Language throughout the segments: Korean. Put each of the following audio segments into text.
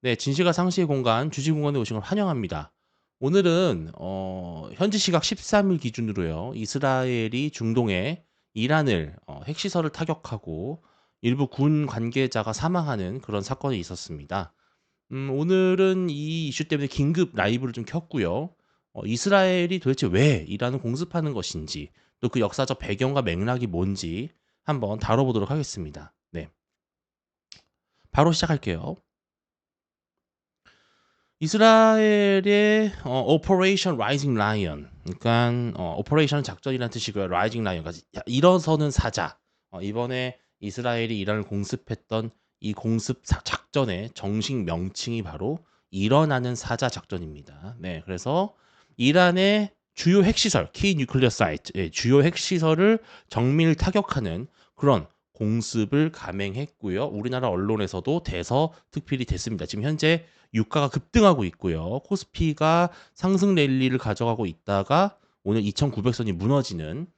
네, 진실과 상식의 공간 주식공간에 오신 걸 환영합니다. 오늘은 현지 시각 13일 기준으로요. 이스라엘이 중동의 이란을 핵시설을 타격하고 일부 군 관계자가 사망하는 그런 사건이 있었습니다. 오늘은 이 이슈 때문에 긴급 라이브를 좀 켰고요. 이스라엘이 도대체 왜 이란을 공습하는 것인지 또 그 역사적 배경과 맥락이 뭔지 한번 다뤄보도록 하겠습니다. 네, 바로 시작할게요. 이스라엘의 오퍼레이션 라이징 라이언, 그러니까 오퍼레이션 작전이라는 뜻이고요. 라이징 라이언, 일어서는 사자. 이번에 이스라엘이 이란을 공습했던 이 작전의 정식 명칭이 바로 일어나는 사자 작전입니다. 네, 그래서 이란의 주요 핵시설, 키 뉴클리어 사이트, 주요 핵시설을 정밀 타격하는 그런 공습을 감행했고요. 우리나라 언론에서도 대서특필이 됐습니다. 지금 현재 유가가 급등하고 있고요. 코스피가 상승 랠리를 가져가고 있다가 오늘 2,900선이 무너지는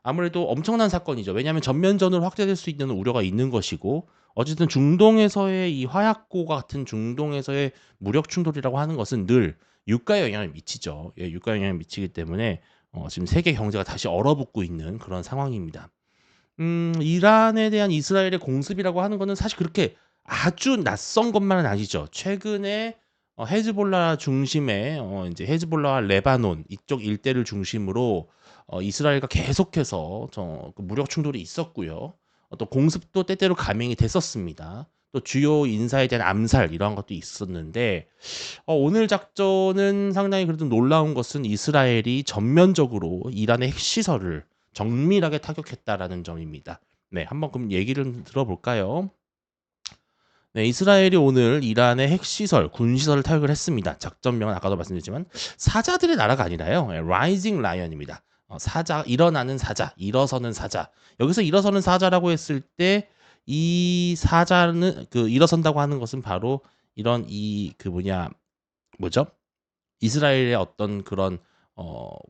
아무래도 엄청난 사건이죠. 왜냐하면 전면전으로 확대될 수 있는 우려가 있는 것이고 어쨌든 중동에서의 이 화약고 같은 중동에서의 무력 충돌이라고 하는 것은 늘 유가에 영향을 미치죠. 예, 유가에 영향을 미치기 때문에 지금 세계 경제가 다시 얼어붙고 있는 그런 상황입니다. 이란에 대한 이스라엘의 공습이라고 하는 거는 사실 그렇게 아주 낯선 것만은 아니죠. 최근에 헤즈볼라 중심의 이제 헤즈볼라와 레바논 이쪽 일대를 중심으로 이스라엘과 계속해서 그 무력 충돌이 있었고요. 또 공습도 때때로 감행이 됐었습니다. 또 주요 인사에 대한 암살 이러한 것도 있었는데 오늘 작전은 상당히 그래도 놀라운 것은 이스라엘이 전면적으로 이란의 핵시설을 정밀하게 타격했다라는 점입니다. 네, 한번 그럼 얘기를 들어볼까요? 네, 이스라엘이 오늘 이란의 핵시설, 군시설을 타격을 했습니다. 작전명은 아까도 말씀드렸지만 사자들의 나라가 아니라요. 라이징 라이언입니다. 사자, 일어나는 사자, 일어서는 사자. 여기서 일어서는 사자라고 했을 때 이 사자는 그 일어선다고 하는 것은 바로 이런 이 그 뭐죠? 이스라엘의 어떤 그런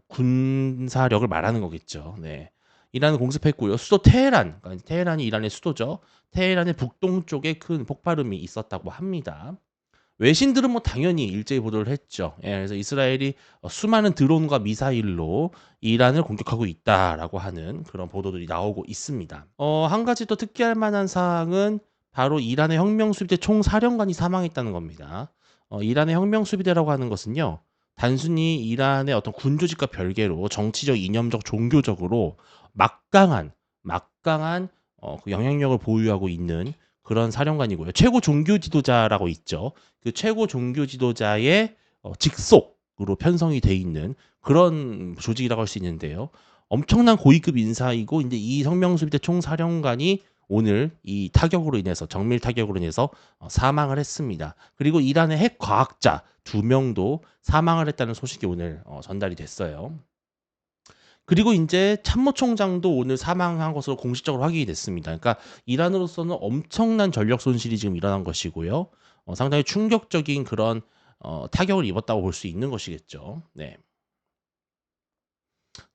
군사력을 말하는 거겠죠. 네. 이란을 공습했고요. 수도 테헤란, 그러니까 테헤란이 이란의 수도죠. 테헤란의 북동쪽에 큰 폭발음이 있었다고 합니다. 외신들은 뭐 당연히 일제히 보도를 했죠. 예, 그래서 이스라엘이 수많은 드론과 미사일로 이란을 공격하고 있다라고 하는 그런 보도들이 나오고 있습니다. 한 가지 또 특기할 만한 사항은 바로 이란의 혁명수비대 총사령관이 사망했다는 겁니다. 이란의 혁명수비대라고 하는 것은요, 단순히 이란의 어떤 군조직과 별개로 정치적, 이념적, 종교적으로 막강한 그 영향력을 보유하고 있는 그런 사령관이고요. 최고 종교 지도자라고 있죠. 그 최고 종교 지도자의 직속으로 편성이 돼 있는 그런 조직이라고 할 수 있는데요. 엄청난 고위급 인사이고 이제 이 성명수비대 총사령관이 오늘 이 타격으로 인해서 정밀 타격으로 인해서 사망을 했습니다. 그리고 이란의 핵 과학자 2명도 사망을 했다는 소식이 오늘 전달이 됐어요. 그리고 인제 참모총장도 오늘 사망한 것으로 공식적으로 확인이 됐습니다. 그러니까 이란으로서는 엄청난 전력 손실이 지금 일어난 것이고요. 상당히 충격적인 그런 타격을 입었다고 볼 수 있는 것이겠죠. 네.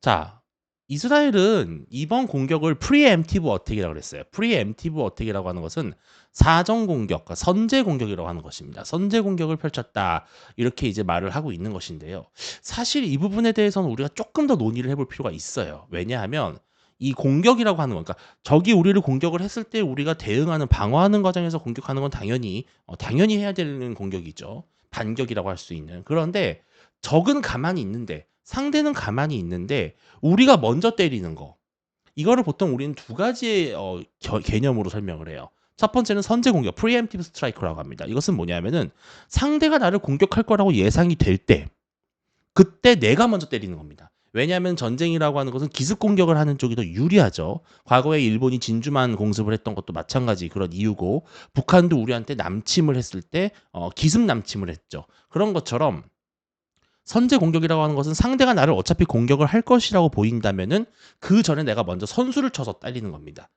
자, 이스라엘은 이번 공격을 프리엠프티브 어택이라고 그랬어요. 프리엠프티브 어택이라고 하는 것은 사전 공격, 그러니까 선제 공격이라고 하는 것입니다. 선제 공격을 펼쳤다. 이렇게 이제 말을 하고 있는 것인데요. 사실 이 부분에 대해서는 우리가 조금 더 논의를 해볼 필요가 있어요. 왜냐하면 이 공격이라고 하는 건, 그러니까 적이 우리를 공격을 했을 때 우리가 대응하는 방어하는 과정에서 공격하는 건 당연히 해야 되는 공격이죠. 반격이라고 할 수 있는. 그런데 적은 가만히 있는데 상대는 가만히 있는데 우리가 먼저 때리는 거. 이거를 보통 우리는 두 가지의 개념으로 설명을 해요. 첫 번째는 선제 공격, 프리엠프티브 스트라이크라고 합니다. 이것은 뭐냐면은 상대가 나를 공격할 거라고 예상이 될 때, 그때 내가 먼저 때리는 겁니다. 왜냐하면 전쟁이라고 하는 것은 기습 공격을 하는 쪽이 더 유리하죠. 과거에 일본이 진주만 공습을 했던 것도 마찬가지 그런 이유고, 북한도 우리한테 남침을 했을 때 기습 남침을 했죠. 그런 것처럼 선제 공격이라고 하는 것은 상대가 나를 어차피 공격을 할 것이라고 보인다면은 그 전에 내가 먼저 선수를 쳐서 때리는 겁니다.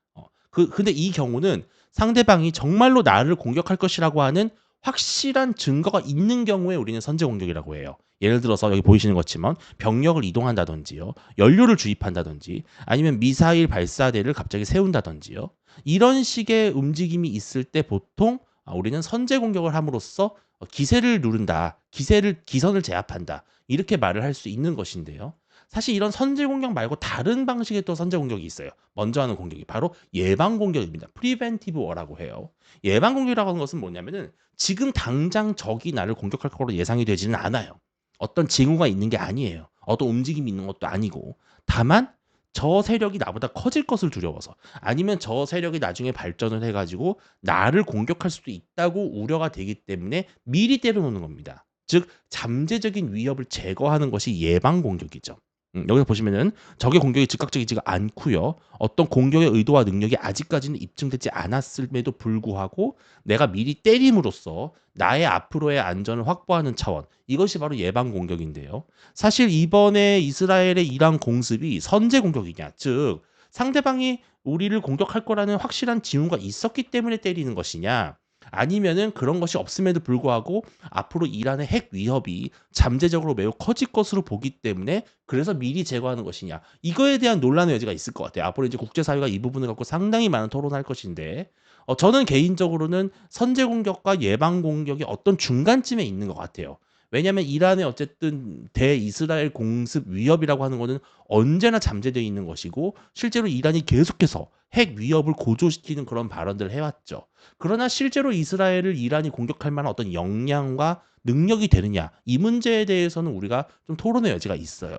근데 이 경우는 상대방이 정말로 나를 공격할 것이라고 하는 확실한 증거가 있는 경우에 우리는 선제 공격이라고 해요. 예를 들어서 여기 보이시는 것처럼 병력을 이동한다든지요, 연료를 주입한다든지, 아니면 미사일 발사대를 갑자기 세운다든지요. 이런 식의 움직임이 있을 때 보통 우리는 선제 공격을 함으로써 기세를 누른다. 기선을 제압한다. 이렇게 말을 할 수 있는 것인데요. 사실 이런 선제 공격 말고 다른 방식의 또 선제 공격이 있어요. 먼저 하는 공격이 바로 예방 공격입니다. 프리벤티브 워라고 해요. 예방 공격이라고 하는 것은 뭐냐면은 지금 당장 적이 나를 공격할 거로 예상이 되지는 않아요. 어떤 징후가 있는 게 아니에요. 어떤 움직임이 있는 것도 아니고. 다만 저 세력이 나보다 커질 것을 두려워서, 아니면 저 세력이 나중에 발전을 해 가지고 나를 공격할 수도 있다고 우려가 되기 때문에 미리 때려 놓는 겁니다. 즉 잠재적인 위협을 제거하는 것이 예방 공격이죠. 여기서 보시면은 적의 공격이 즉각적이지가 않고요. 어떤 공격의 의도와 능력이 아직까지는 입증되지 않았음에도 불구하고 내가 미리 때림으로써 나의 앞으로의 안전을 확보하는 차원, 이것이 바로 예방 공격인데요. 사실 이번에 이스라엘의 이란 공습이 선제 공격이냐, 즉 상대방이 우리를 공격할 거라는 확실한 징후가 있었기 때문에 때리는 것이냐, 아니면은 그런 것이 없음에도 불구하고 앞으로 이란의 핵 위협이 잠재적으로 매우 커질 것으로 보기 때문에 그래서 미리 제거하는 것이냐, 이거에 대한 논란의 여지가 있을 것 같아요. 앞으로 이제 국제사회가 이 부분을 갖고 상당히 많은 토론할 것인데, 저는 개인적으로는 선제 공격과 예방 공격이 어떤 중간쯤에 있는 것 같아요. 왜냐하면 이란의 어쨌든 대이스라엘 공습 위협이라고 하는 거는 언제나 잠재되어 있는 것이고, 실제로 이란이 계속해서 핵 위협을 고조시키는 그런 발언들을 해왔죠. 그러나 실제로 이스라엘을 이란이 공격할 만한 어떤 역량과 능력이 되느냐, 이 문제에 대해서는 우리가 좀 토론의 여지가 있어요.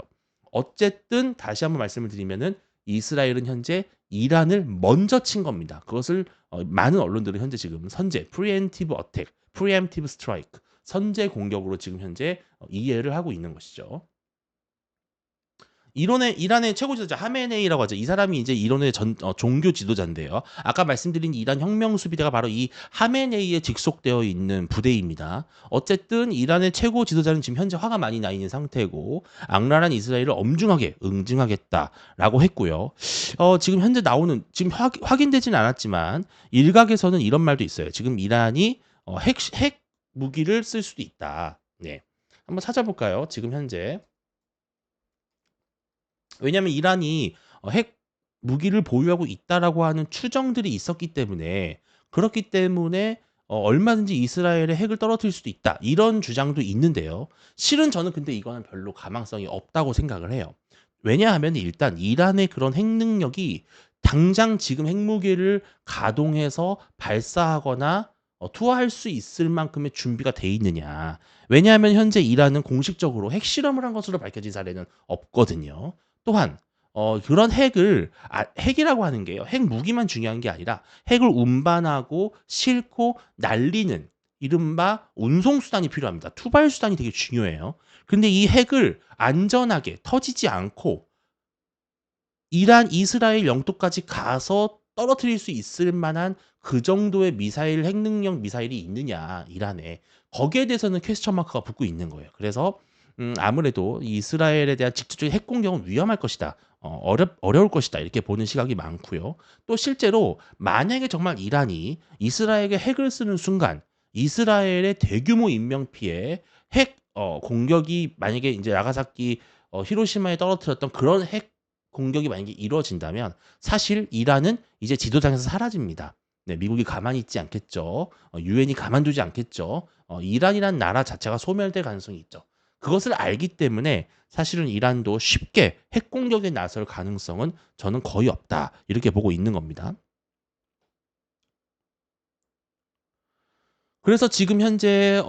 어쨌든 다시 한번 말씀을 드리면은 이스라엘은 현재 이란을 먼저 친 겁니다. 그것을 많은 언론들은 현재 지금 선제 프리엠티브 어택, 프리엠티브 스트라이크, 선제 공격으로 지금 현재 이해를 하고 있는 것이죠. 이란의 최고 지도자 하메네이라고 하죠. 이 사람이 이제 이란의 종교 지도자인데요. 아까 말씀드린 이란 혁명 수비대가 바로 이 하메네이에 직속되어 있는 부대입니다. 어쨌든 이란의 최고 지도자는 지금 현재 화가 많이 나 있는 상태고, 악랄한 이스라엘을 엄중하게 응징하겠다라고 했고요. 지금 현재 나오는, 지금 확인되지는 않았지만 일각에서는 이런 말도 있어요. 지금 이란이 핵 무기를 쓸 수도 있다. 네. 한번 찾아볼까요? 지금 현재. 왜냐하면 이란이 핵 무기를 보유하고 있다라고 하는 추정들이 있었기 때문에, 그렇기 때문에 얼마든지 이스라엘의 핵을 떨어뜨릴 수도 있다, 이런 주장도 있는데요. 실은 저는 근데 이거는 별로 가망성이 없다고 생각을 해요. 왜냐하면 일단 이란의 그런 핵 능력이 당장 지금 핵무기를 가동해서 발사하거나 투하할 수 있을 만큼의 준비가 돼 있느냐. 왜냐하면 현재 이란은 공식적으로 핵실험을 한 것으로 밝혀진 사례는 없거든요. 또한 그런 핵이라고 하는 게요, 핵 무기만 중요한 게 아니라 핵을 운반하고 싣고 날리는 이른바 운송 수단이 필요합니다. 투발 수단이 되게 중요해요. 근데 이 핵을 안전하게 터지지 않고 이란 이스라엘 영토까지 가서 떨어뜨릴 수 있을 만한 그 정도의 핵 능력 미사일이 있느냐, 이란에. 거기에 대해서는 퀘스천 마크가 붙고 있는 거예요. 그래서 아무래도 이 이스라엘에 대한 직접적인 핵 공격은 위험할 것이다. 어려울 것이다. 이렇게 보는 시각이 많고요. 또 실제로 만약에 정말 이란이 이스라엘에게 핵을 쓰는 순간 이스라엘의 대규모 인명 피해, 핵 공격이 만약에 이제 나가사키 히로시마에 떨어뜨렸던 그런 핵 공격이 만약에 이루어진다면 사실 이란은 이제 지도상에서 사라집니다. 네, 미국이 가만히 있지 않겠죠. 유엔이 가만두지 않겠죠. 이란이란 나라 자체가 소멸될 가능성이 있죠. 그것을 알기 때문에 사실은 이란도 쉽게 핵 공격에 나설 가능성은 저는 거의 없다, 이렇게 보고 있는 겁니다. 그래서 지금 현재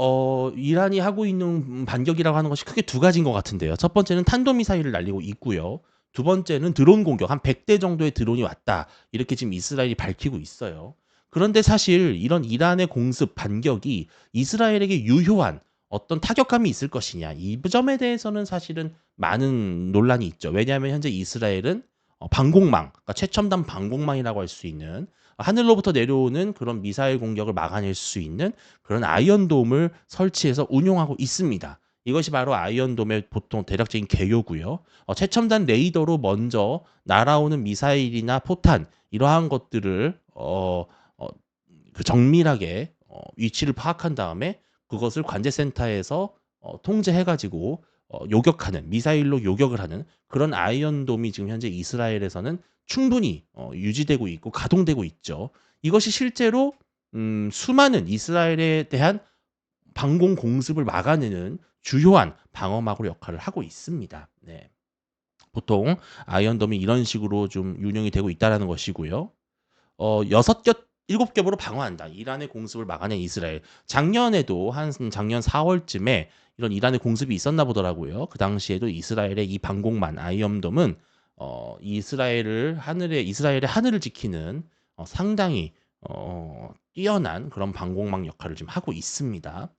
이란이 하고 있는 반격이라고 하는 것이 크게 두 가지인 것 같은데요. 첫 번째는 탄도미사일을 날리고 있고요. 두 번째는 드론 공격, 한 100대 정도의 드론이 왔다, 이렇게 지금 이스라엘이 밝히고 있어요. 그런데 사실 이런 이란의 공습 반격이 이스라엘에게 유효한 어떤 타격감이 있을 것이냐, 이 점에 대해서는 사실은 많은 논란이 있죠. 왜냐하면 현재 이스라엘은 방공망, 그러니까 최첨단 방공망이라고 할 수 있는, 하늘로부터 내려오는 그런 미사일 공격을 막아낼 수 있는 그런 아이언돔을 설치해서 운용하고 있습니다. 이것이 바로 아이언돔의 보통 대략적인 개요고요. 최첨단 레이더로 먼저 날아오는 미사일이나 포탄, 이러한 것들을 그 정밀하게 위치를 파악한 다음에 그것을 관제센터에서 통제해가지고 요격하는, 미사일로 요격을 하는 그런 아이언돔이 지금 현재 이스라엘에서는 충분히 유지되고 있고 가동되고 있죠. 이것이 실제로 수많은 이스라엘에 대한 방공 공습을 막아내는 주요한 방어막으로 역할을 하고 있습니다. 네. 보통 아이언돔이 이런 식으로 좀 운영이 되고 있다라는 것이고요. 6겹 7겹으로 방어한다. 이란의 공습을 막아낸 이스라엘. 작년에도 한 작년 4월쯤에 이런 이란의 공습이 있었나 보더라고요. 그 당시에도 이스라엘의 이 방공만 아이언돔은 이스라엘의 하늘을 지키는 상당히 뛰어난 그런 방공망 역할을 좀 하고 있습니다.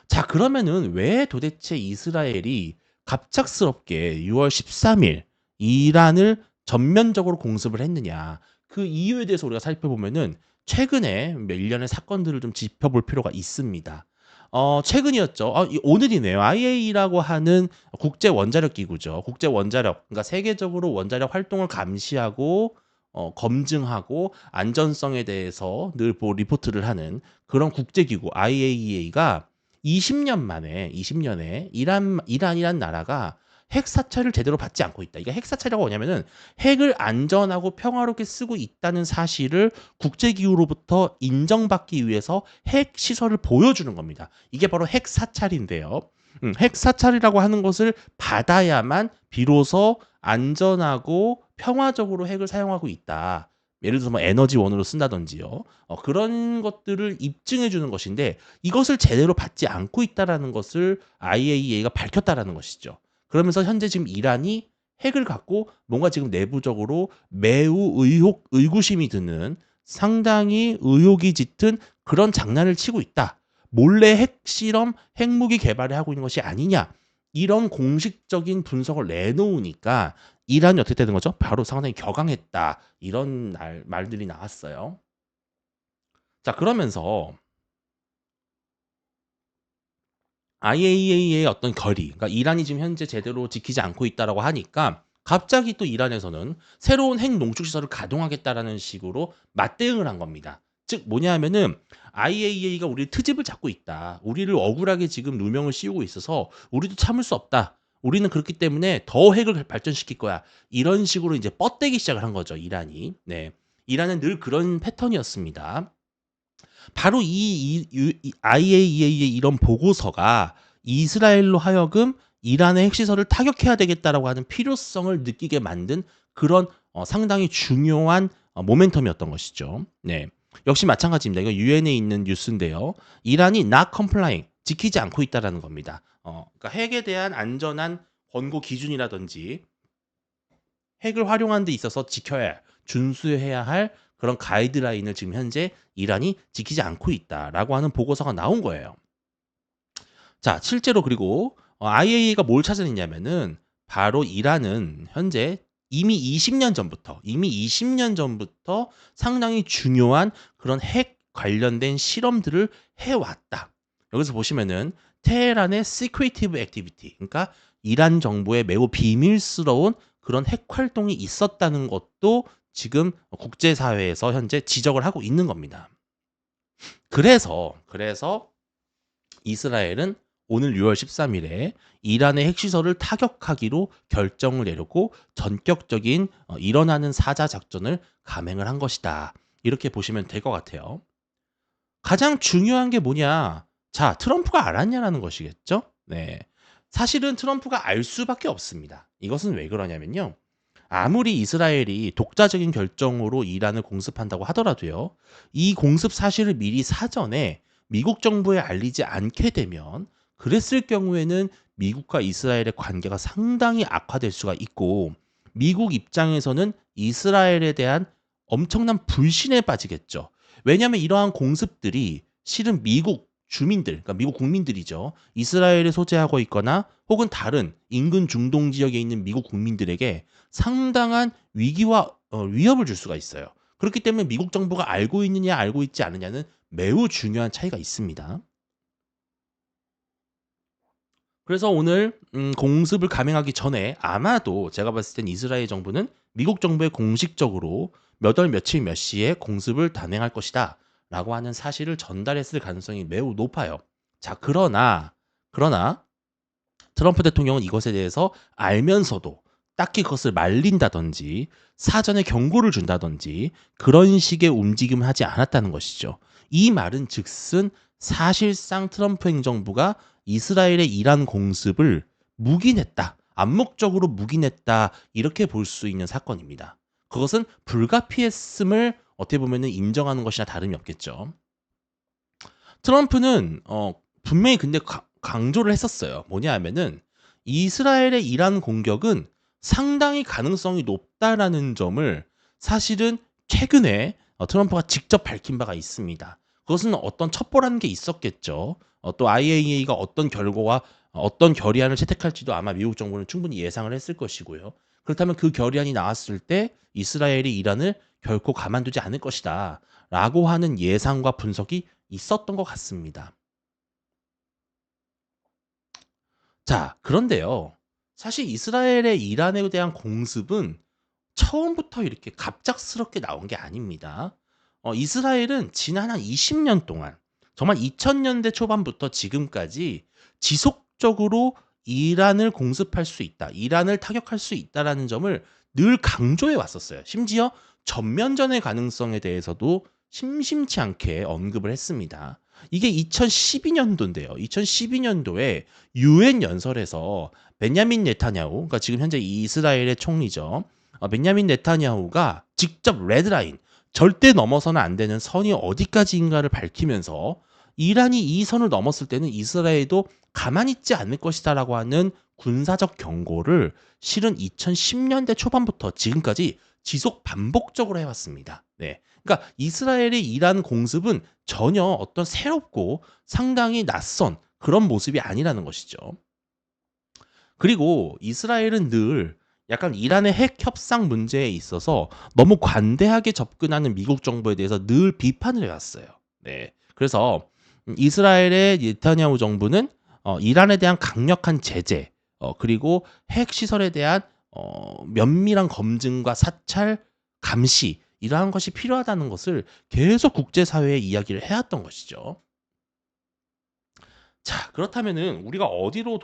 자, 그러면은 왜 도대체 이스라엘이 갑작스럽게 6월 13일 이란을 전면적으로 공습을 했느냐. 그 이유에 대해서 우리가 살펴보면은 최근에 일련의 사건들을 좀 짚어볼 필요가 있습니다. 최근이었죠. 오늘이네요. IAEA라고 하는 국제 원자력 기구죠. 국제 원자력, 그러니까 세계적으로 원자력 활동을 감시하고 검증하고 안전성에 대해서 늘 리포트를 하는 그런 국제 기구 IAEA가 20년에 이란이란 나라가 핵 사찰을 제대로 받지 않고 있다. 이게 핵 사찰이라고 뭐냐면은 핵을 안전하고 평화롭게 쓰고 있다는 사실을 국제기구로부터 인정받기 위해서 핵 시설을 보여주는 겁니다. 이게 바로 핵 사찰인데요. 핵 사찰이라고 하는 것을 받아야만 비로소 안전하고 평화적으로 핵을 사용하고 있다. 예를 들어서 뭐 에너지원으로 쓴다든지요. 그런 것들을 입증해 주는 것인데 이것을 제대로 받지 않고 있다라는 것을 IAEA가 밝혔다라는 것이죠. 그러면서 현재 지금 이란이 핵을 갖고 뭔가 지금 내부적으로 매우 의구심이 드는 상당히 의혹이 짙은 그런 장난을 치고 있다. 몰래 핵실험, 핵무기 개발을 하고 있는 것이 아니냐. 이런 공식적인 분석을 내놓으니까 이란이 어떻게 되는 거죠? 바로 상당히 격앙했다. 이런 말들이 나왔어요. 자, 그러면서 IAEA의 어떤 결의, 그러니까 이란이 지금 현재 제대로 지키지 않고 있다라고 하니까 갑자기 또 이란에서는 새로운 핵 농축 시설을 가동하겠다라는 식으로 맞대응을 한 겁니다. 즉 뭐냐 하면은 IAEA가 우리 트집을 잡고 있다. 우리를 억울하게 지금 누명을 씌우고 있어서 우리도 참을 수 없다. 우리는 그렇기 때문에 더 핵을 발전시킬 거야. 이런 식으로 이제 뻗대기 시작을 한 거죠, 이란이. 네. 이란은 늘 그런 패턴이었습니다. 바로 이 IAEA의 이런 보고서가 이스라엘로 하여금 이란의 핵시설을 타격해야 되겠다라고 하는 필요성을 느끼게 만든 그런 상당히 중요한 모멘텀이었던 것이죠. 네. 역시 마찬가지입니다. 이거 유엔에 있는 뉴스인데요. 이란이 not complying, 지키지 않고 있다라는 겁니다. 그러니까 핵에 대한 안전한 권고 기준이라든지 핵을 활용하는 데 있어서 준수해야 할 그런 가이드라인을 지금 현재 이란이 지키지 않고 있다라고 하는 보고서가 나온 거예요. 자, 실제로 그리고 IAEA가 뭘 찾아냈냐면은 바로 이란은 현재 이미 20년 전부터 상당히 중요한 그런 핵 관련된 실험들을 해왔다. 여기서 보시면은 테헤란의 secretive activity, 그러니까 이란 정부의 매우 비밀스러운 그런 핵 활동이 있었다는 것도 지금 국제사회에서 현재 지적을 하고 있는 겁니다. 그래서 이스라엘은 오늘 6월 13일에 이란의 핵시설을 타격하기로 결정을 내렸고 전격적인 일어나는 사자 작전을 감행을 한 것이다. 이렇게 보시면 될 것 같아요. 가장 중요한 게 뭐냐? 자, 트럼프가 알았냐라는 것이겠죠? 네. 사실은 트럼프가 알 수밖에 없습니다. 이것은 왜 그러냐면요. 아무리 이스라엘이 독자적인 결정으로 이란을 공습한다고 하더라도요. 이 공습 사실을 미리 사전에 미국 정부에 알리지 않게 되면 그랬을 경우에는 미국과 이스라엘의 관계가 상당히 악화될 수가 있고 미국 입장에서는 이스라엘에 대한 엄청난 불신에 빠지겠죠. 왜냐하면 이러한 공습들이 실은 미국 주민들, 그러니까 미국 국민들이죠. 이스라엘에 소재하고 있거나 혹은 다른 인근 중동 지역에 있는 미국 국민들에게 상당한 위기와 위협을 줄 수가 있어요. 그렇기 때문에 미국 정부가 알고 있느냐 알고 있지 않느냐는 매우 중요한 차이가 있습니다. 그래서 오늘 공습을 감행하기 전에 아마도 제가 봤을 땐 이스라엘 정부는 미국 정부에 공식적으로 몇 월 며칠 몇 시에 공습을 단행할 것이다 라고 하는 사실을 전달했을 가능성이 매우 높아요. 자, 그러나 트럼프 대통령은 이것에 대해서 알면서도 딱히 그것을 말린다든지 사전에 경고를 준다든지 그런 식의 움직임을 하지 않았다는 것이죠. 이 말은 즉슨 사실상 트럼프 행정부가 이스라엘의 이란 공습을 묵인했다. 암묵적으로 묵인했다. 이렇게 볼 수 있는 사건입니다. 그것은 불가피했음을 어떻게 보면 인정하는 것이나 다름이 없겠죠. 트럼프는 분명히 근데 강조를 했었어요. 뭐냐 하면은 이스라엘의 이란 공격은 상당히 가능성이 높다라는 점을 사실은 최근에 트럼프가 직접 밝힌 바가 있습니다. 그것은 어떤 첩보라는 게 있었겠죠. 또 IAEA가 어떤 결과와 어떤 결의안을 채택할지도 아마 미국 정부는 충분히 예상을 했을 것이고요. 그렇다면 그 결의안이 나왔을 때 이스라엘이 이란을 결코 가만두지 않을 것이다. 라고 하는 예상과 분석이 있었던 것 같습니다. 자, 그런데요. 사실 이스라엘의 이란에 대한 공습은 처음부터 이렇게 갑작스럽게 나온 게 아닙니다. 이스라엘은 지난 한 20년 동안 정말 2000년대 초반부터 지금까지 지속적으로 이란을 공습할 수 있다. 이란을 타격할 수 있다라는 점을 늘 강조해 왔었어요. 심지어 전면전의 가능성에 대해서도 심심치 않게 언급을 했습니다. 이게 2012년도인데요. 2012년도에 유엔 연설에서 베냐민 네타냐후, 그러니까 지금 현재 이스라엘의 총리죠. 베냐민 네타냐후가 직접 레드라인, 절대 넘어서는 안 되는 선이 어디까지인가를 밝히면서 이란이 이 선을 넘었을 때는 이스라엘도 가만히 있지 않을 것이다라고 하는 군사적 경고를 실은 2010년대 초반부터 지금까지 지속 반복적으로 해왔습니다. 네. 그러니까 이스라엘의 이란 공습은 전혀 어떤 새롭고 상당히 낯선 그런 모습이 아니라는 것이죠. 그리고 이스라엘은 늘 약간 이란의 핵 협상 문제에 있어서 너무 관대하게 접근하는 미국 정부에 대해서 늘 비판을 해왔어요. 네. 그래서 이스라엘의 네타냐후 정부는 이란에 대한 강력한 제재, 그리고 핵 시설에 대한 면밀한 검증과 사찰, 감시 이러한 것이 필요하다는 것을 계속 국제사회에 이야기를 해왔던 것이죠. 자, 그렇다면은 우리가 어디로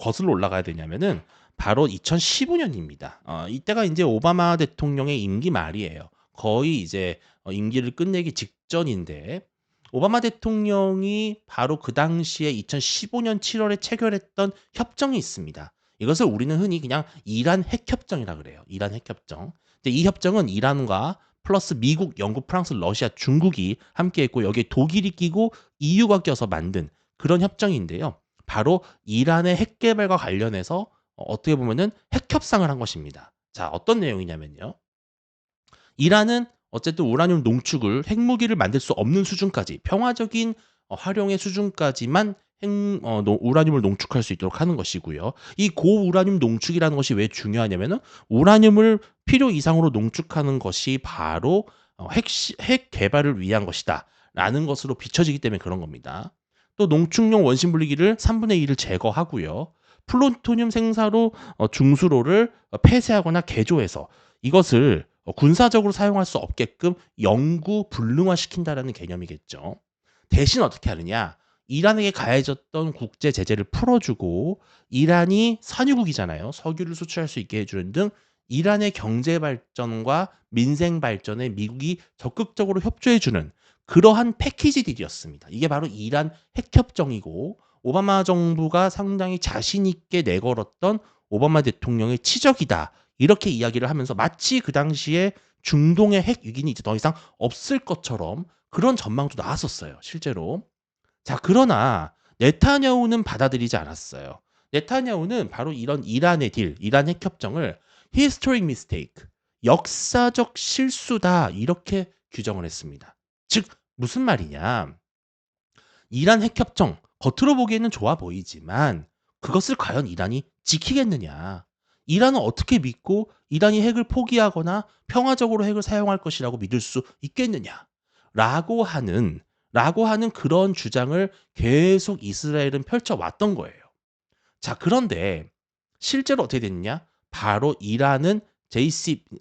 거슬러 올라가야 되냐면은 바로 2015년입니다. 이때가 이제 오바마 대통령의 임기 말이에요. 거의 이제 임기를 끝내기 직전인데 오바마 대통령이 바로 그 당시에 2015년 7월에 체결했던 협정이 있습니다. 이것을 우리는 흔히 그냥 이란 핵협정이라 그래요. 이란 핵협정. 근데 이 협정은 이란과 플러스 미국, 영국, 프랑스, 러시아, 중국이 함께 했고 여기에 독일이 끼고 EU가 껴서 만든 그런 협정인데요. 바로 이란의 핵 개발과 관련해서 어떻게 보면은 핵 협상을 한 것입니다. 자, 어떤 내용이냐면요. 이란은 어쨌든 우라늄 농축을 핵무기를 만들 수 없는 수준까지 평화적인 활용의 수준까지만 우라늄을 농축할 수 있도록 하는 것이고요. 이 고우라늄 농축이라는 것이 왜 중요하냐면은 우라늄을 필요 이상으로 농축하는 것이 바로 핵 개발을 위한 것이다라는 것으로 비춰지기 때문에 그런 겁니다. 또 농축용 원심 분리기를 3분의 1을 제거하고요. 플루토늄 생사로 중수로를 폐쇄하거나 개조해서 이것을 군사적으로 사용할 수 없게끔 영구 불능화시킨다라는 개념이겠죠. 대신 어떻게 하느냐? 이란에게 가해졌던 국제 제재를 풀어주고 이란이 산유국이잖아요. 석유를 수출할 수 있게 해주는 등 이란의 경제 발전과 민생 발전에 미국이 적극적으로 협조해주는 그러한 패키지 딜이었습니다. 이게 바로 이란 핵협정이고 오바마 정부가 상당히 자신 있게 내걸었던 오바마 대통령의 치적이다. 이렇게 이야기를 하면서 마치 그 당시에 중동의 핵 위기는 이제 더 이상 없을 것처럼 그런 전망도 나왔었어요. 실제로. 자, 그러나 네타냐후는 받아들이지 않았어요. 네타냐후는 바로 이런 이란의 딜, 이란 핵협정을 historic mistake, 역사적 실수다 이렇게 규정을 했습니다. 즉 무슨 말이냐? 이란 핵협정 겉으로 보기에는 좋아 보이지만 그것을 과연 이란이 지키겠느냐? 이란은 어떻게 믿고 이란이 핵을 포기하거나 평화적으로 핵을 사용할 것이라고 믿을 수 있겠느냐? 라고 하는 그런 주장을 계속 이스라엘은 펼쳐왔던 거예요. 자, 그런데 실제로 어떻게 됐느냐? 바로 이란은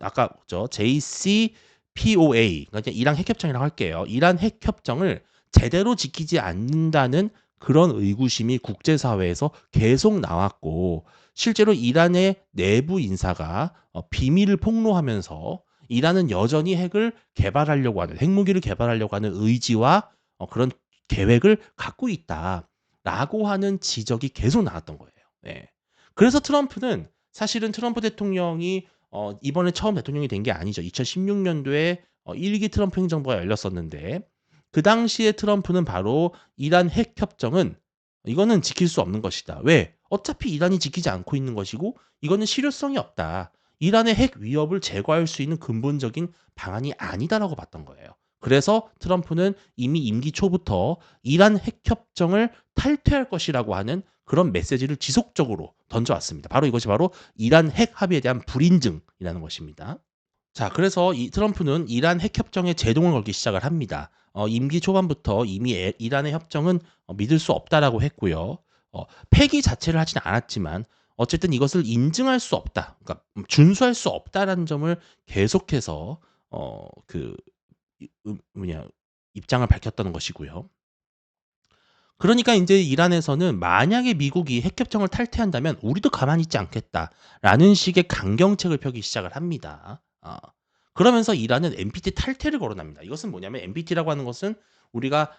아까 JCPOA, 그러니까 이란 핵협정이라고 할게요. 이란 핵협정을 제대로 지키지 않는다는 그런 의구심이 국제사회에서 계속 나왔고 실제로 이란의 내부 인사가 비밀을 폭로하면서 이란은 여전히 핵을 개발하려고 하는 핵무기를 개발하려고 하는 의지와 그런 계획을 갖고 있다라고 하는 지적이 계속 나왔던 거예요. 네. 그래서 트럼프는 사실은 트럼프 대통령이 이번에 처음 대통령이 된 게 아니죠. 2016년도에 1기 트럼프 행정부가 열렸었는데 그 당시에 트럼프는 바로 이란 핵 협정은 이거는 지킬 수 없는 것이다. 왜? 어차피 이란이 지키지 않고 있는 것이고 이거는 실효성이 없다. 이란의 핵 위협을 제거할 수 있는 근본적인 방안이 아니다라고 봤던 거예요. 그래서 트럼프는 이미 임기 초부터 이란 핵 협정을 탈퇴할 것이라고 하는 그런 메시지를 지속적으로 던져왔습니다. 바로 이것이 바로 이란 핵 합의에 대한 불인증이라는 것입니다. 자, 그래서 이 트럼프는 이란 핵 협정에 제동을 걸기 시작을 합니다. 임기 초반부터 이미 이란의 협정은 믿을 수 없다라고 했고요. 폐기 자체를 하지는 않았지만 어쨌든 이것을 인증할 수 없다. 그러니까 준수할 수 없다라는 점을 계속해서 그 뭐냐 입장을 밝혔다는 것이고요. 그러니까 인제 이란에서는 만약에 미국이 핵 협정을 탈퇴한다면 우리도 가만히 있지 않겠다라는 식의 강경책을 펴기 시작을 합니다. 그러면서 이란은 NPT 탈퇴를 거론합니다. 이것은 뭐냐면 NPT라고 하는 것은 우리가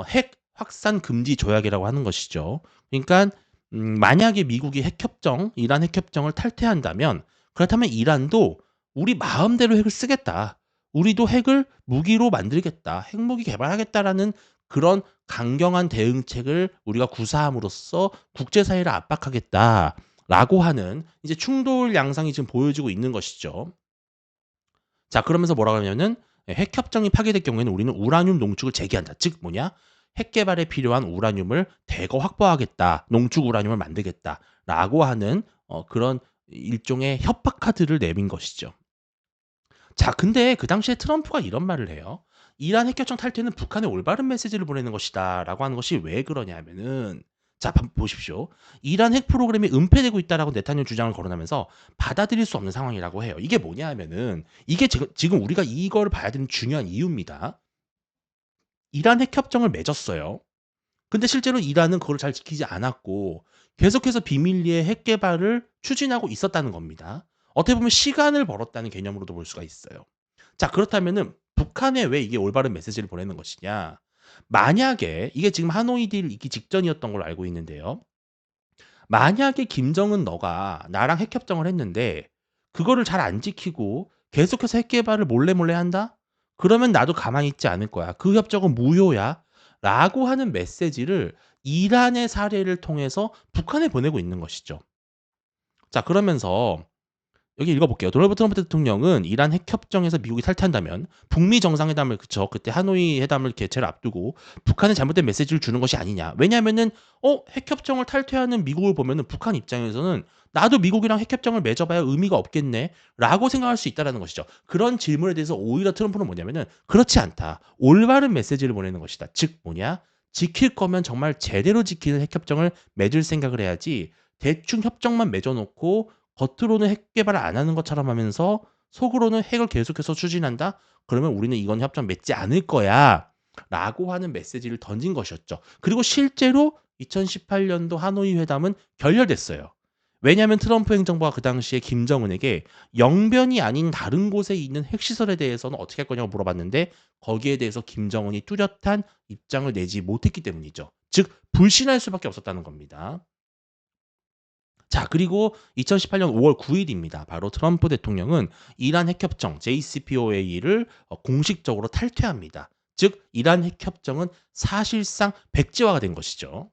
핵 확산 금지 조약이라고 하는 것이죠. 그러니깐 만약에 미국이 이란 핵 협정을 탈퇴한다면 그렇다면 이란도 "우리 마음대로 핵을 쓰겠다. 우리도 핵을 무기로 만들겠다. 핵무기 개발하겠다."라는 그런 강경한 대응책을 우리가 구사함으로써 "국제사회를 압박하겠다."라고 하는 이제 충돌 양상이 지금 보여지고 있는 것이죠. 자, 그러면서 뭐라고 하냐면은 핵 협정이 파기될 경우에는 우리는 우라늄 농축을 재개한다. 즉 뭐냐? 핵 개발에 필요한 우라늄을 대거 확보하겠다. 농축 우라늄을 만들겠다라고 하는 그런 일종의 협박 카드를 내민 것이죠. 자, 근데 그 당시에 트럼프가 이런 말을 해요. "이란 핵협정 탈퇴는 북한에 올바른 메시지를 보내는 것이다."라고 하는 것이 왜 그러냐 하면은 자, 보십시오. "이란 핵 프로그램이 은폐되고 있다."라고 네타냐후 주장을 거론하면서 받아들일 수 없는 상황이라고 해요. 이게 뭐냐 하면은 이게 지금 우리가 이거를 봐야 되는 중요한 이유입니다. 이란 핵협정을 맺었어요. 근데 실제로 이란은 그걸 잘 지키지 않았고 계속해서 비밀리에 핵 개발을 추진하고 있었다는 겁니다. 어떻게 보면 시간을 벌었다는 개념으로도 볼 수가 있어요. 자, 그렇다면은 북한에 왜 이게 올바른 메시지를 보내는 것이냐? 만약에 이게 지금 하노이 딜 있기 직전이었던 걸로 알고 있는데요. 만약에 김정은 너가 나랑 핵 협정을 했는데 그거를 잘 안 지키고 계속해서 핵 개발을 몰래 한다? 그러면 나도 가만히 있지 않을 거야. 그 협정은 무효야. 라고 하는 메시지를 이란의 사례를 통해서 북한에 보내고 있는 것이죠. 자, 그러면서 여기 읽어볼게요. 도널드 트럼프 대통령은 이란 핵 협정에서 미국이 탈퇴한다면 북미 정상회담을 그쵸. 그때 하노이 회담을 개최를 앞두고 북한에 잘못된 메시지를 주는 것이 아니냐. 왜냐하면은 핵 협정을 탈퇴하는 미국을 보면은 북한 입장에서는 나도 미국이랑 핵 협정을 맺어봐야 의미가 없겠네라고 생각할 수 있다라는 것이죠. 그런 질문에 대해서 오히려 트럼프는 뭐냐면은 그렇지 않다. 올바른 메시지를 보내는 것이다. 즉 뭐냐? 지킬 거면 정말 제대로 지키는 핵 협정을 맺을 생각을 해야지 대충 협정만 맺어놓고 겉으로는 핵 개발을 안 하는 것처럼 하면서 속으로는 핵을 계속해서 추진한다? 그러면 우리는 이건 협정 맺지 않을 거야. 라고 하는 메시지를 던진 것이었죠. 그리고 실제로 2018년도 하노이 회담은 결렬됐어요. 왜냐하면 트럼프 행정부가 그 당시에 김정은에게 영변이 아닌 다른 곳에 있는 핵시설에 대해서는 어떻게 할 거냐고 물어봤는데 거기에 대해서 김정은이 뚜렷한 입장을 내지 못했기 때문이죠. 즉 불신할 수밖에 없었다는 겁니다. 자, 그리고 2018년 5월 9일입니다. 바로 트럼프 대통령은 이란 핵협정 JCPOA를 공식적으로 탈퇴합니다. 즉 이란 핵협정은 사실상 백지화가 된 것이죠.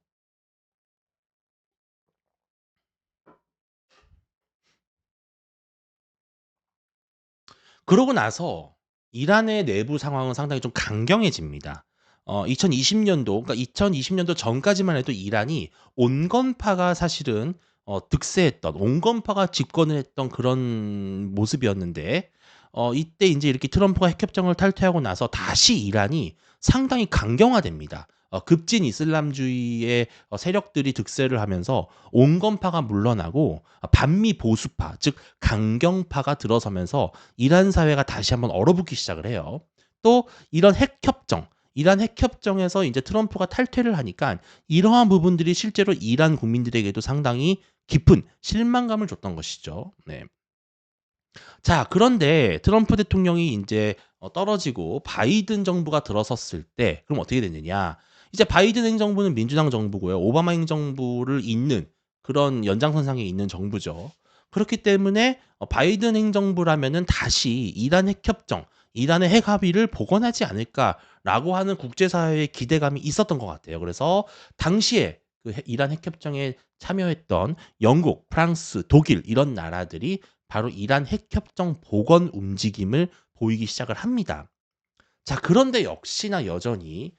그러고 나서 이란의 내부 상황은 상당히 좀 강경해집니다. 2020년도 그러니까 2020년도 전까지만 해도 이란이 온건파가 사실은 득세했던 온건파가 집권을 했던 그런 모습이었는데 이때 인제 이렇게 트럼프가 핵협정을 탈퇴하고 나서 다시 이란이 상당히 강경화됩니다. 급진 이슬람주의의 세력들이 득세를 하면서 온건파가 물러나고 반미 보수파 즉 강경파가 들어서면서 이란 사회가 다시 한번 얼어붙기 시작을 해요. 또 이런 핵협정 이란 핵 협정에서 이제 트럼프가 탈퇴를 하니까 이러한 부분들이 실제로 이란 국민들에게도 상당히 깊은 실망감을 줬던 것이죠. 네. 자, 그런데 트럼프 대통령이 인제 떨어지고 바이든 정부가 들어섰을 때 그럼 어떻게 됐느냐. 이제 바이든 행정부는 민주당 정부고요. 오바마 행정부를 잇는 그런 연장선상에 있는 정부죠. 그렇기 때문에 바이든 행정부라면은 다시 "이란 핵 협정, 이란의 핵 합의를 복원하지 않을까."라고 하는 국제사회의 기대감이 있었던 것 같아요. 그래서 당시에 그 이란 핵 협정에 참여했던 영국, 프랑스, 독일 이런 나라들이 바로 이란 핵협정 복원 움직임을 보이기 시작을 합니다. 자, 그런데 역시나 여전히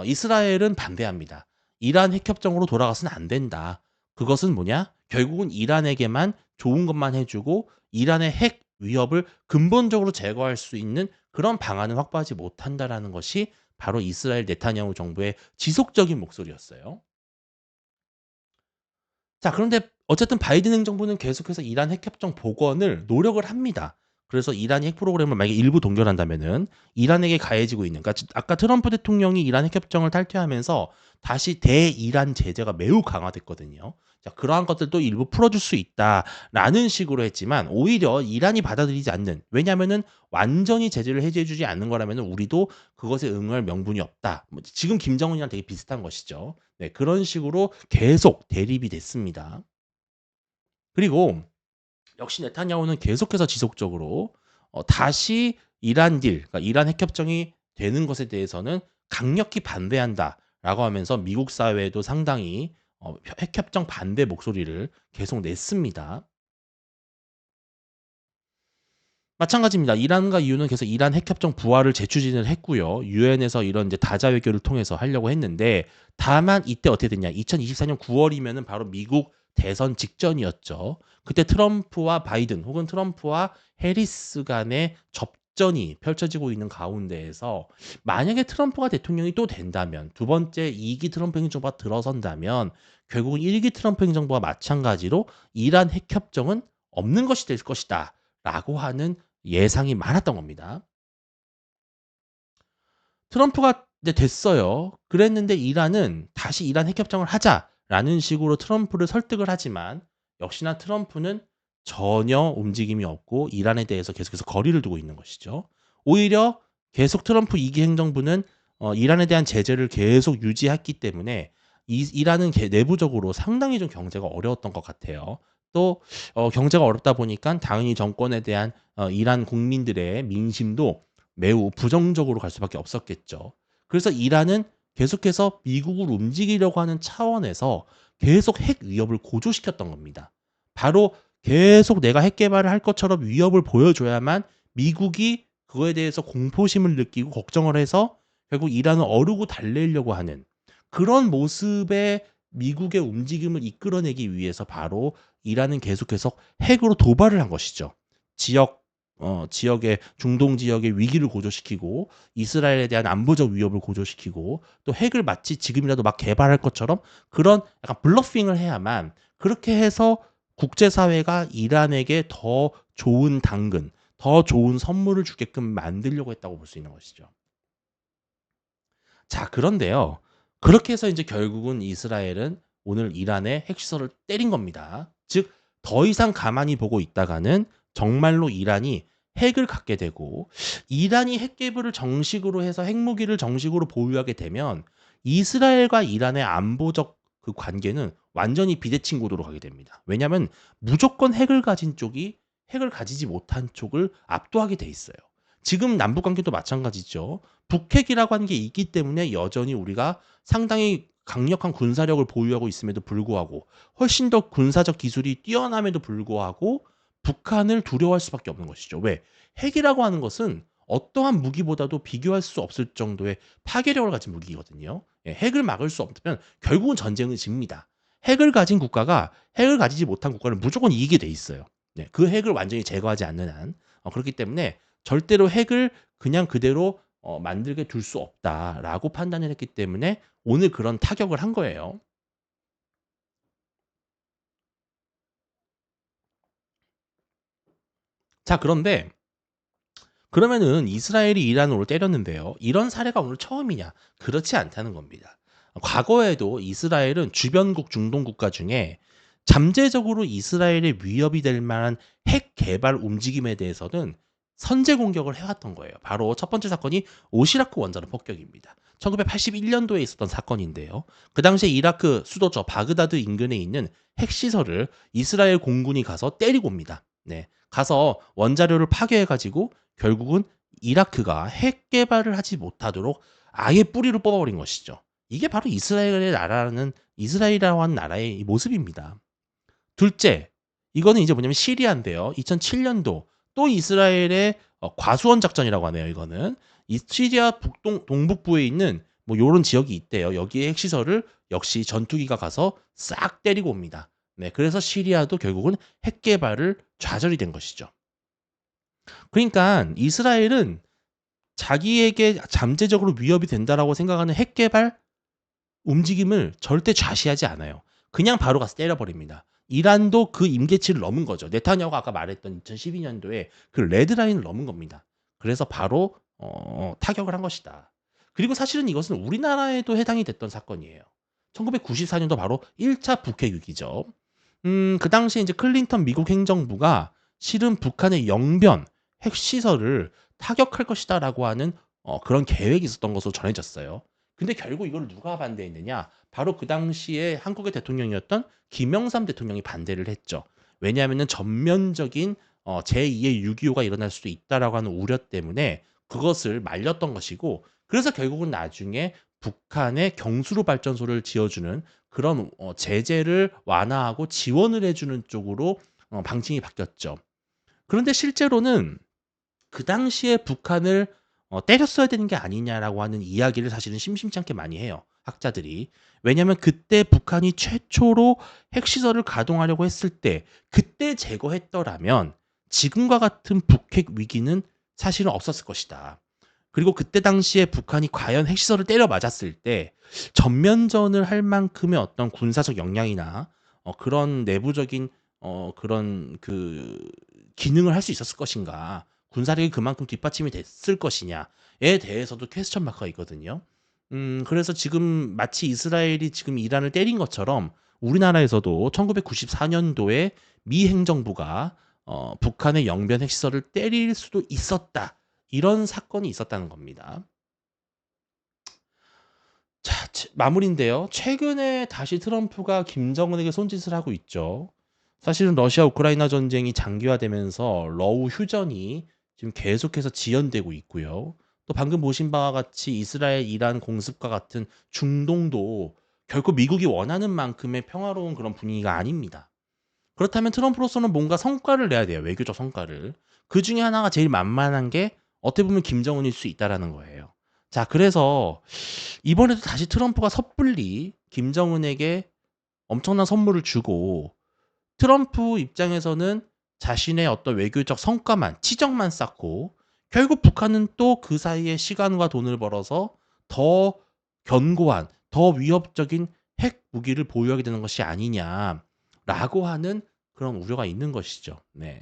이스라엘은 반대합니다. "이란 핵협정으로 돌아가서는 안 된다. 그것은 뭐냐? 결국은 이란에게만 좋은 것만 해 주고 이란의 핵 위협을 근본적으로 제거할 수 있는 그런 방안은 확보하지 못한다."라는 것이 바로 이스라엘 네타냐후 정부의 지속적인 목소리였어요. 자, 그런데 어쨌든 바이든 행정부는 계속해서 이란 핵협정 복원을 노력을 합니다. 그래서 이란이 핵 프로그램을 만약에 일부 동결한다면은 이란에게 가해지고 있는, 그러니까 아까 트럼프 대통령이 이란 핵협정을 탈퇴하면서 다시 대이란 제재가 매우 강화됐거든요. 자, 그러한 것들도 일부 풀어줄 수 있다라는 식으로 했지만 오히려 이란이 받아들이지 않는, 왜냐하면은 완전히 제재를 해제해주지 않는 거라면은 우리도 그것에 응할 명분이 없다. 뭐 지금 김정은이랑 되게 비슷한 것이죠. 네, 그런 식으로 계속 대립이 됐습니다. 그리고 역시 네타냐후는 계속해서 지속적으로 다시 이란 딜, 그러니까 이란 핵 협정이 되는 것에 대해서는 강력히 반대한다라고 하면서 미국 사회에도 상당히 핵 협정 반대 목소리를 계속 냈습니다. 마찬가지입니다. 이란과 이유는 계속 이란 핵협정 부활을 재추진을 했고요. 유엔에서 이런 이제 다자 외교를 통해서 하려고 했는데, 다만 이때 어떻게 됐냐. 2024년 9월이면은 바로 미국 대선 직전이었죠. 그때 트럼프와 바이든 혹은 트럼프와 해리스 간의 접전이 펼쳐지고 있는 가운데에서 만약에 트럼프가 대통령이 또 된다면, 두 번째 2기 트럼프 행정부가 들어선다면 결국은 1기 트럼프 행정부와 마찬가지로 이란 핵협정은 없는 것이 될 것이다. 라고 하는 예상이 많았던 겁니다. 트럼프가 이제 됐어요. 그랬는데 이란은 다시 "이란 핵협정을 하자."라는 식으로 트럼프를 설득을 하지만 역시나 트럼프는 전혀 움직임이 없고 이란에 대해서 계속해서 거리를 두고 있는 것이죠. 오히려 계속 트럼프 2기 행정부는 이란에 대한 제재를 계속 유지했기 때문에 이란은 내부적으로 상당히 좀 경제가 어려웠던 것 같아요. 또 경제가 어렵다 보니까 당연히 정권에 대한 이란 국민들의 민심도 매우 부정적으로 갈 수밖에 없었겠죠. 그래서 이란은 계속해서 미국을 움직이려고 하는 차원에서 계속 핵 위협을 고조시켰던 겁니다. 바로 계속 내가 핵 개발을 할 것처럼 위협을 보여줘야만 미국이 그거에 대해서 공포심을 느끼고 걱정을 해서 결국 이란을 어르고 달래려고 하는 그런 모습의 미국의 움직임을 이끌어내기 위해서 바로 이란은 계속해서 핵으로 도발을 한 것이죠. 지역의 중동 지역의 위기를 고조시키고 이스라엘에 대한 안보적 위협을 고조시키고 또 핵을 마치 지금이라도 막 개발할 것처럼 그런 약간 블러핑을 해야만, 그렇게 해서 국제사회가 이란에게 더 좋은 당근, 더 좋은 선물을 주게끔 만들려고 했다고 볼 수 있는 것이죠. 자, 그런데요. 그렇게 해서 인제 결국은 이스라엘은 오늘 이란의 핵시설을 때린 겁니다. 즉 더 이상 가만히 보고 있다가는 정말로 이란이 핵을 갖게 되고, 이란이 핵 개발을 정식으로 해서 핵무기를 정식으로 보유하게 되면 이스라엘과 이란의 안보적 그 관계는 완전히 비대칭 구도로 가게 됩니다. 왜냐하면 무조건 핵을 가진 쪽이 핵을 가지지 못한 쪽을 압도하게 돼 있어요. 지금 남북 관계도 마찬가지죠. 북핵이라고 하는 게 있기 때문에 여전히 우리가 상당히 강력한 군사력을 보유하고 있음에도 불구하고, 훨씬 더 군사적 기술이 뛰어남에도 불구하고 북한을 두려워할 수밖에 없는 것이죠. 왜? 핵이라고 하는 것은 어떠한 무기보다도 비교할 수 없을 정도의 파괴력을 가진 무기거든요. 예, 핵을 막을 수 없으면 결국은 전쟁을 집니다. 핵을 가진 국가가 핵을 가지지 못한 국가를 무조건 이기게 돼 있어요. 네, 그 핵을 완전히 제거하지 않는 한. 그렇기 때문에 절대로 핵을 그냥 그대로 만들게 둘 수 없다라고 판단을 했기 때문에 오늘 그런 타격을 한 거예요. 자, 그런데 그러면은 이스라엘이 이란을 때렸는데요. 이런 사례가 오늘 처음이냐? 그렇지 않다는 겁니다. 과거에도 이스라엘은 주변국 중동 국가 중에 잠재적으로 이스라엘에 위협이 될 만한 핵 개발 움직임에 대해서는 선제 공격을 해왔던 거예요. 바로 첫 번째 사건이 오시라크 원자로 폭격입니다. 1981년도에 있었던 사건인데요. 그 당시에 이라크 수도죠. 바그다드 인근에 있는 핵시설을 이스라엘 공군이 가서 때리고 옵니다. 네. 가서 원자료를 파괴해가지고 결국은 이라크가 핵 개발을 하지 못하도록 아예 뿌리를 뽑아버린 것이죠. 이게 바로 이스라엘의 나라라는 이스라엘이라고 하는 나라의 이 모습입니다. 둘째, 이거는 이제 뭐냐면 시리아인데요. 2007년도 또 이스라엘의 과수원 작전이라고 하네요. 이거는 이 시리아 동북부에 있는 뭐 요런 지역이 있대요. 여기에 핵시설을 역시 전투기가 가서 싹 때리고 옵니다. 네, 그래서 시리아도 결국은 핵 개발을 좌절이 된 것이죠. 그러니까 이스라엘은 자기에게 잠재적으로 위협이 된다라고 생각하는 핵 개발 움직임을 절대 좌시하지 않아요. 그냥 바로 가서 때려버립니다. 이란도 그 임계치를 넘은 거죠. 네타냐후가 아까 말했던 2012년도에 그 레드라인을 넘은 겁니다. 그래서 바로 타격을 한 것이다. 그리고 사실은 이것은 우리나라에도 해당이 됐던 사건이에요. 1994년도 바로 1차 북핵 위기죠. 그 당시에 이제 클린턴 미국 행정부가 실은 북한의 영변 핵시설을 타격할 것이다라고 하는 그런 계획이 있었던 것으로 전해졌어요. 근데 결국 이걸 누가 반대했느냐? 바로 그 당시에 한국의 대통령이었던 김영삼 대통령이 반대를 했죠. 왜냐하면은 전면적인 제2의 6.25가 일어날 수도 있다라고 하는 우려 때문에 그것을 말렸던 것이고, 그래서 결국은 나중에 북한의 경수로 발전소를 지어주는 그런 제재를 완화하고 지원을 해주는 쪽으로 방침이 바뀌었죠. 그런데 실제로는 그 당시에 북한을 때렸어야 되는 게 아니냐라고 하는 이야기를 사실은 심심치 않게 많이 해요. 학자들이. 왜냐하면 그때 북한이 최초로 핵시설을 가동하려고 했을 때 그때 제거했더라면 지금과 같은 북핵 위기는 사실은 없었을 것이다. 그리고 그때 당시에 북한이 과연 핵시설을 때려 맞았을 때 전면전을 할 만큼의 어떤 군사적 역량이나 그런 내부적인 그런 그 기능을 할 수 있었을 것인가, 군사력이 그만큼 뒷받침이 됐을 것이냐에 대해서도 퀘스천 마크가 있거든요. 그래서 지금 마치 이스라엘이 지금 이란을 때린 것처럼 우리나라에서도 1994년도에 미 행정부가 북한의 영변 핵시설을 때릴 수도 있었다. 이런 사건이 있었다는 겁니다. 자, 마무리인데요. 최근에 다시 트럼프가 김정은에게 손짓을 하고 있죠. 사실은 러시아 우크라이나 전쟁이 장기화되면서 러우 휴전이 지금 계속해서 지연되고 있고요. 또 방금 보신 바와 같이 이스라엘, 이란 공습과 같은 중동도 결코 미국이 원하는 만큼의 평화로운 그런 분위기가 아닙니다. 그렇다면 트럼프로서는 뭔가 성과를 내야 돼요. 외교적 성과를. 그 중에 하나가 제일 만만한 게 어떻게 보면 김정은일 수 있다라는 거예요. 자, 그래서 이번에도 다시 트럼프가 섣불리 김정은에게 엄청난 선물을 주고, 트럼프 입장에서는 자신의 어떤 외교적 성과만, 치적만 쌓고 결국 북한은 또 그 사이에 시간과 돈을 벌어서 더 견고한, 더 위협적인 핵 무기를 보유하게 되는 것이 아니냐라고 하는 그런 우려가 있는 것이죠. 네.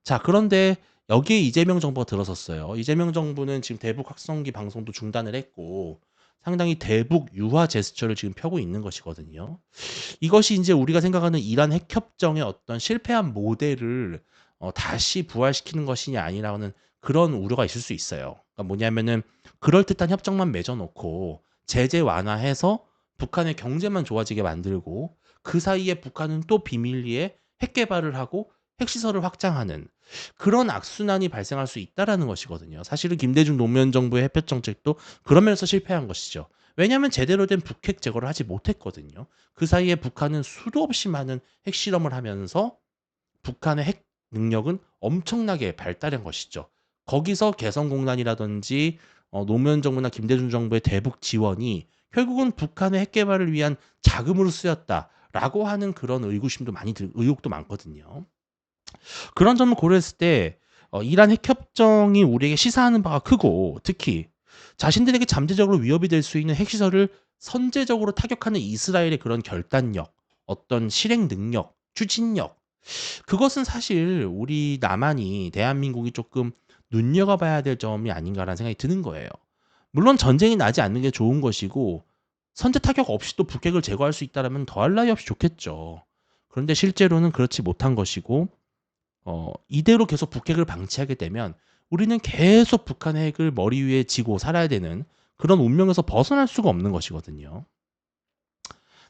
자, 그런데 여기에 이재명 정부가 들어섰어요. 이재명 정부는 지금 대북 확성기 방송도 중단을 했고 상당히 대북 유화 제스처를 지금 펴고 있는 것이거든요. 이것이 이제 우리가 생각하는 이란 핵협정의 어떤 실패한 모델을 다시 부활시키는 것이냐 아니라는 그런 우려가 있을 수 있어요. 그러니까 뭐냐면은 그럴듯한 협정만 맺어놓고 제재 완화해서 북한의 경제만 좋아지게 만들고 그 사이에 북한은 또 비밀리에 핵 개발을 하고 핵시설을 확장하는 그런 악순환이 발생할 수 있다라는 것이거든요. 사실은 김대중 노무현 정부의 해협 정책도 그런 면에서 실패한 것이죠. 왜냐하면 제대로 된 북핵 제거를 하지 못했거든요. 그 사이에 북한은 수도 없이 많은 핵실험을 하면서 북한의 핵 능력은 엄청나게 발달한 것이죠. 거기서 개성공단이라든지 노무현 정부나 김대중 정부의 대북 지원이 결국은 북한의 핵 개발을 위한 자금으로 쓰였다라고 하는 그런 의구심도 많이 의혹도 많거든요. 그런 점을 고려했을 때 이란 핵협정이 우리에게 시사하는 바가 크고, 특히 자신들에게 잠재적으로 위협이 될 수 있는 핵시설을 선제적으로 타격하는 이스라엘의 그런 결단력, 어떤 실행 능력, 추진력, 그것은 사실 우리 남한이, 대한민국이 조금 눈여겨봐야 될 점이 아닌가라는 생각이 드는 거예요. 물론 전쟁이 나지 않는 게 좋은 것이고 선제 타격 없이 또 북핵을 제거할 수 있다라면 더할 나위 없이 좋겠죠. 그런데 실제로는 그렇지 못한 것이고 이대로 계속 북핵을 방치하게 되면 우리는 계속 북한의 핵을 머리 위에 지고 살아야 되는 그런 운명에서 벗어날 수가 없는 것이거든요.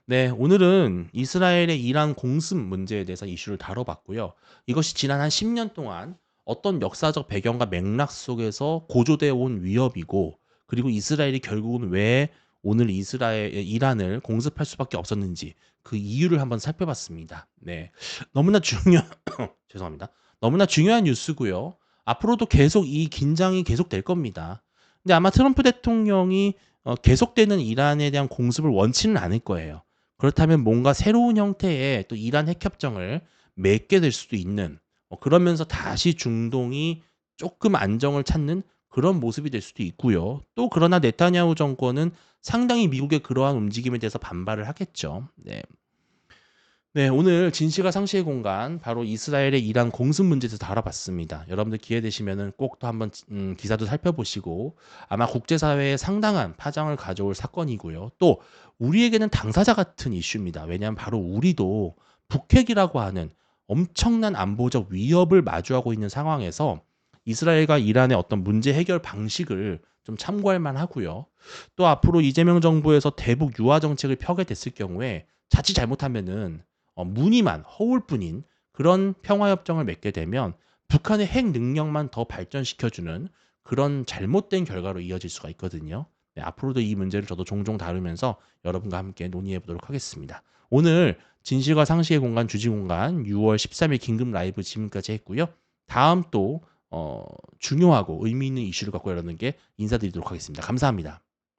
네, 오늘은 이스라엘의 이란 공습 문제에 대해서 이슈를 다뤄봤고요. 이것이 지난 한 10년 동안 어떤 역사적 배경과 맥락 속에서 고조되어 온 위협이고, 그리고 이스라엘이 결국은 왜 오늘 이란을 공습할 수밖에 없었는지 그 이유를 한번 살펴봤습니다. 네, 너무나 죄송합니다. 너무나 중요한 뉴스고요. 앞으로도 계속 이 긴장이 계속될 겁니다. 근데 아마 트럼프 대통령이 계속되는 이란에 대한 공습을 원치는 않을 거예요. 그렇다면 뭔가 새로운 형태의 또 이란 핵협정을 맺게 될 수도 있는 그러면서 다시 중동이 조금 안정을 찾는 그런 모습이 될 수도 있고요. 또 그러나 네타냐후 정권은 상당히 미국의 그러한 움직임에 대해서 반발을 하겠죠. 네. 네, 오늘 진실과 상식의 공간 바로 이스라엘의 이란 공습 문제에 대해서 다뤄봤습니다. 여러분들 기회 되시면은 꼭 또 한번 기사도 살펴보시고 아마 국제사회에 상당한 파장을 가져올 사건이고요. 또 우리에게는 당사자 같은 이슈입니다. 왜냐하면 바로 우리도 북핵이라고 하는 엄청난 안보적 위협을 마주하고 있는 상황에서 이스라엘과 이란의 어떤 문제 해결 방식을 좀 참고할 만하고요. 또 앞으로 이재명 정부에서 대북 유화 정책을 펴게 됐을 경우에 자칫 잘못하면은 무늬만 허울뿐인 그런 평화협정을 맺게 되면 북한의 핵 능력만 더 발전시켜주는 그런 잘못된 결과로 이어질 수가 있거든요. 네, 앞으로도 이 문제를 저도 종종 다루면서 여러분과 함께 논의해 보도록 하겠습니다. 오늘 진실과 상식의 공간 주지공간 6월 13일 긴급 라이브 지금까지 했고요. 다음 또 중요하고 의미 있는 이슈를 갖고 여러분께 인사드리도록 하겠습니다. 감사합니다.